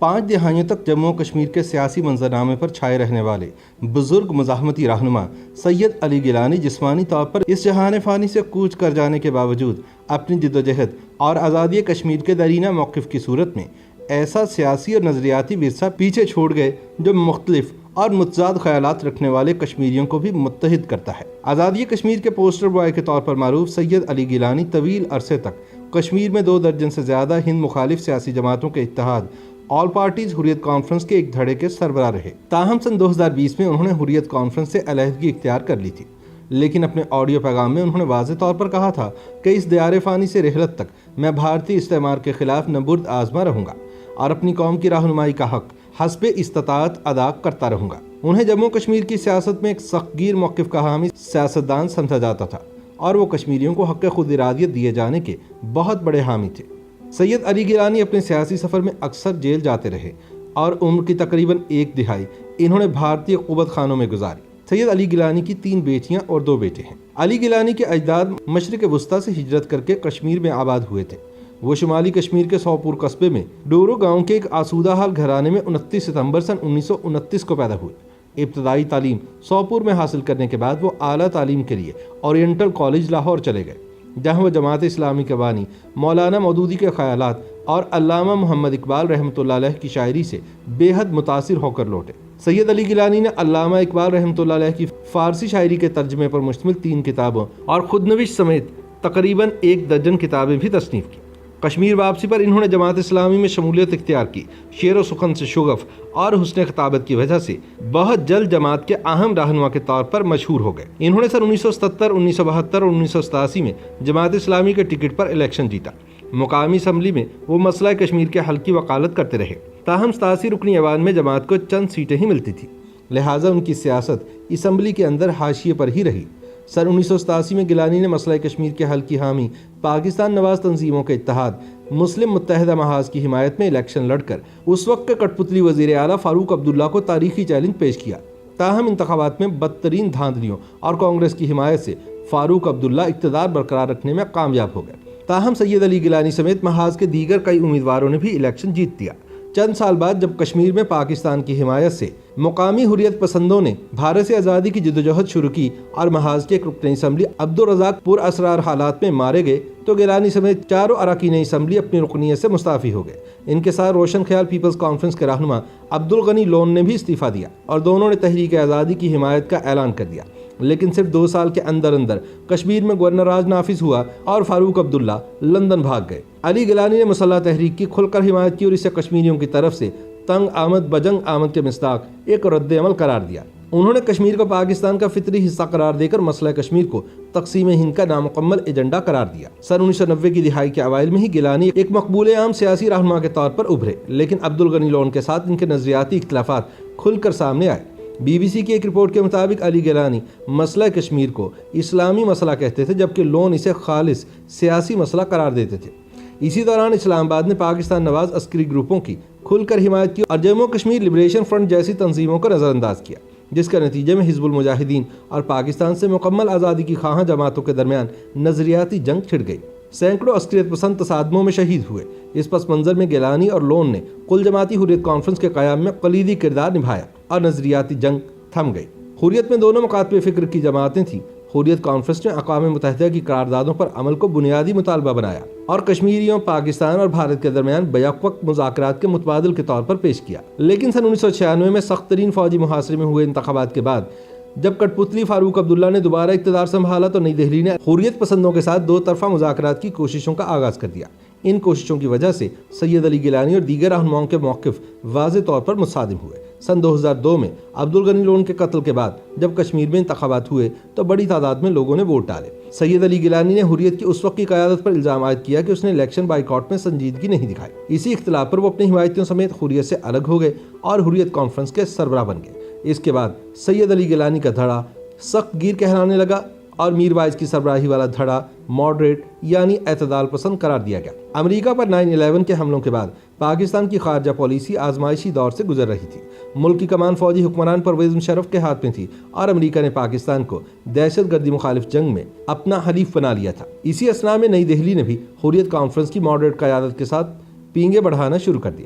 5 دہائیوں تک جموں و کشمیر کے سیاسی منظرنامے پر چھائے رہنے والے بزرگ مزاحمتی رہنما سید علی گیلانی جسمانی طور پر اس جہان فانی سے کوچ کر جانے کے باوجود اپنی جدوجہد اور آزادی کشمیر کے درینہ موقف کی صورت میں ایسا سیاسی اور نظریاتی ورثہ پیچھے چھوڑ گئے جو مختلف اور متضاد خیالات رکھنے والے کشمیریوں کو بھی متحد کرتا ہے۔ آزادی کشمیر کے پوسٹر بوائے کے طور پر معروف سید علی گیلانی طویل عرصے تک کشمیر میں 2 درجن سے زیادہ ہند مخالف سیاسی جماعتوں کے اتحاد آل پارٹیز حریت کانفرنس کے ایک دھڑے کے سربراہ رہے۔ تاہم سن 2020 میں انہوں نے حریت کانفرنس سے علیحدگی اختیار کر لی تھی، لیکن اپنے آڈیو پیغام میں انہوں نے واضح طور پر کہا تھا کہ اس دیار فانی سے رحلت تک میں بھارتی استعمار کے خلاف نبرد آزما رہوں گا اور اپنی قوم کی رہنمائی کا حق حسب استطاعت ادا کرتا رہوں گا۔ انہیں جموں کشمیر کی سیاست میں ایک سخت گیر موقف کا حامی سیاستدان سمجھا جاتا تھا اور وہ کشمیریوں کو حق خود ارادیت دیے جانے کے بہت بڑے حامی تھے۔ سید علی گیلانی اپنے سیاسی سفر میں اکثر جیل جاتے رہے اور عمر کی تقریباً 1 دہائی انہوں نے بھارتی قوت خانوں میں گزاری۔ سید علی گیلانی کی 3 بیٹیاں اور 2 بیٹے ہیں۔ علی گیلانی کے اجداد مشرق وسطیٰ سے ہجرت کر کے کشمیر میں آباد ہوئے تھے۔ وہ شمالی کشمیر کے سوپور قصبے میں ڈورو گاؤں کے ایک آسودہ حال گھرانے میں 29 ستمبر سن 1929 کو پیدا ہوئے۔ ابتدائی تعلیم سوپور میں حاصل کرنے کے بعد وہ اعلیٰ تعلیم کے لیے اورینٹل کالج لاہور چلے گئے، جہاں وہ جماعت اسلامی کے بانی مولانا مودودی کے خیالات اور علامہ محمد اقبال رحمۃ اللہ علیہ کی شاعری سے بے حد متاثر ہو کر لوٹے۔ سید علی گیلانی نے علامہ اقبال رحمۃ اللہ علیہ کی فارسی شاعری کے ترجمے پر مشتمل 3 کتابوں اور خودنوشت سمیت تقریباً 1 درجن کتابیں بھی تصنیف کی۔ کشمیر واپسی پر انہوں نے جماعت اسلامی میں شمولیت اختیار کی۔ شعر و سخن سے شغف اور حسن خطابت کی وجہ سے بہت جلد جماعت کے اہم رہنما کے طور پر مشہور ہو گئے۔ انہوں نے سن 1977، 1972 اور 1987 میں جماعت اسلامی کے ٹکٹ پر الیکشن جیتا۔ مقامی اسمبلی میں وہ مسئلہ کشمیر کے حل کی وکالت کرتے رہے، تاہم 87 رکنی ایوان میں جماعت کو چند سیٹیں ہی ملتی تھی، لہٰذا ان کی سیاست اسمبلی کے اندر حاشیے پر ہی رہی۔ سن 1987 میں گیلانی نے مسئلہ کشمیر کے حل کی حامی پاکستان نواز تنظیموں کے اتحاد مسلم متحدہ محاذ کی حمایت میں الیکشن لڑ کر اس وقت کے کٹ پتلی وزیر اعلیٰ فاروق عبداللہ کو تاریخی چیلنج پیش کیا۔ تاہم انتخابات میں بدترین دھاندلیوں اور کانگریس کی حمایت سے فاروق عبداللہ اقتدار برقرار رکھنے میں کامیاب ہو گئے۔ تاہم سید علی گیلانی سمیت محاذ کے دیگر کئی امیدواروں نے بھی الیکشن جیت دیا۔ چند سال بعد جب کشمیر میں پاکستان کی حمایت سے مقامی حریت پسندوں نے بھارت سے آزادی کی جدوجہد شروع کی اور محاذ کے رکن اسمبلی عبدالرزاق پر اسرار حالات میں مارے گئے تو گیلانی سمیت 4 اراکین اسمبلی اپنی رکنیت سے مستعفی ہو گئے۔ ان کے ساتھ روشن خیال پیپلز کانفرنس کے رہنما عبدالغنی لون نے بھی استعفیٰ دیا اور دونوں نے تحریک آزادی کی حمایت کا اعلان کر دیا، لیکن صرف 2 سال کے اندر کشمیر میں گورنر راج نافذ ہوا اور فاروق عبداللہ لندن بھاگ گئے۔ علی گیلانی نے مسلح تحریک کی کھل کر حمایت کی اور اسے کشمیریوں کی طرف سے تنگ آمد بجنگ آمد کے مصداق ایک رد عمل قرار دیا۔ انہوں نے کشمیر کو پاکستان کا فطری حصہ قرار دے کر مسئلہ کشمیر کو تقسیم ہند کا نامکمل ایجنڈا قرار دیا۔ سن 1990 کی دہائی کے اوائل میں ہی گیلانی ایک مقبول عام سیاسی رہنما کے طور پر ابھرے، لیکن عبدالغنی لون کے ساتھ ان کے نظریاتی اختلافات کھل کر سامنے آئے۔ BBC کی ایک رپورٹ کے مطابق علی گیلانی مسئلہ کشمیر کو اسلامی مسئلہ کہتے تھے، جبکہ لون اسے خالص سیاسی مسئلہ قرار دیتے تھے۔ اسی دوران اسلام آباد نے پاکستان نواز عسکری گروپوں کی کھل کر حمایت کی اور جموں کشمیر لبریشن فرنٹ جیسی تنظیموں کو نظر انداز کیا، جس کے نتیجے میں حزب المجاہدین اور پاکستان سے مکمل آزادی کی خواہاں جماعتوں کے درمیان نظریاتی جنگ چھڑ گئی۔ سینکڑوں عسکریت پسند تصادموں میں شہید ہوئے۔ اس پس منظر میں گیلانی اور لون نے کل جماعتی حریت کانفرنس کے قیام میں کلیدی کردار نبھایا اور نظریاتی جنگ تھم گئی۔ حریت میں دونوں مکاتب فکر کی جماعتیں تھیں۔ حریت کانفرنس نے اقوام متحدہ کی قراردادوں پر عمل کو بنیادی مطالبہ بنایا اور کشمیریوں، پاکستان اور بھارت کے درمیان بیک وقت مذاکرات کے متبادل کے طور پر پیش کیا، لیکن سن 1996 میں سخت ترین فوجی محاصرے میں ہوئے انتخابات کے بعد جب کٹ پتلی فاروق عبداللہ نے دوبارہ اقتدار سنبھالا تو نئی دہلی نے حریت پسندوں کے ساتھ 2 طرفہ مذاکرات کی کوششوں کا آغاز کر دیا۔ ان کوششوں کی وجہ سے سید علی گیلانی اور دیگر رہنماؤں کے موقف واضح طور پر متصادم ہوئے۔ سن 2002 میں عبدالغنی لون کے قتل کے بعد جب کشمیر میں انتخابات ہوئے تو بڑی تعداد میں لوگوں نے ووٹ ڈالے۔ سید علی گیلانی نے حریت کی اس وقت کی قیادت پر الزام عائد کیا کہ اس نے الیکشن بائیکاٹ میں سنجیدگی نہیں دکھائی۔ اسی اختلاف پر وہ اپنی حمایتیوں سمیت حریت سے الگ ہو گئے اور حریت کانفرنس کے سربراہ بن گئے۔ اس کے بعد سید علی گیلانی کا دھڑا سخت گیر کہلانے لگا اور میر وائز کی سربراہی والا دھڑا ماڈریٹ یعنی اعتدال پسند قرار دیا گیا۔ امریکہ پر 9/11 کے حملوں کے بعد پاکستان کی خارجہ پالیسی آزمائشی دور سے گزر رہی تھی۔ ملک کی کمان فوجی حکمران پرویز مشرف کے ہاتھ میں تھی اور امریکہ نے پاکستان کو دہشت گردی مخالف جنگ میں اپنا حلیف بنا لیا تھا۔ اسی اثنا میں نئی دہلی نے بھی حریت کانفرنس کی ماڈریٹ قیادت کے ساتھ پینگیں بڑھانا شروع کر دی۔